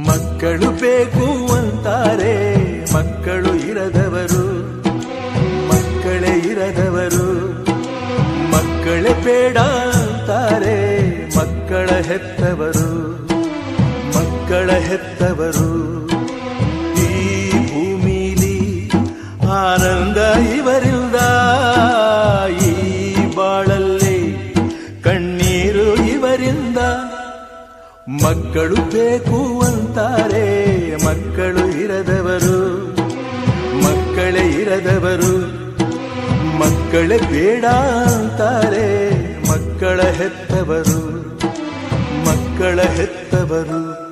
ಮಕ್ಕಳು ಬೇಕು ಅಂತಾರೆ, ಮಕ್ಕಳು ಇರದವರು, ಮಕ್ಕಳೇ ಇರದವರು. ಮಕ್ಕಳೇ ಬೇಡ ಅಂತಾರೆ, ಮಕ್ಕಳ ಹೆತ್ತವರು, ಮಕ್ಕಳ ಹೆತ್ತವರು. ಈ ಭೂಮಿಲಿ ಆನಂದ ಇವರಿಂದ, ಈ ಬಾಳಲ್ಲಿ ಕಣ್ಣೀರು ಇವರಿಂದ. ಮಕ್ಕಳು ಬೇಕು ಅಂತಾರೆ, ಮಕ್ಕಳು ಇರದವರು, ಮಕ್ಕಳೇ ಇರದವರು. ಮಕ್ಕಳೇ ಬೇಡ ಅಂತಾರೆ, ಮಕ್ಕಳ ಹೆತ್ತವರು, ಮಕ್ಕಳ ಹೆತ್ತವರು.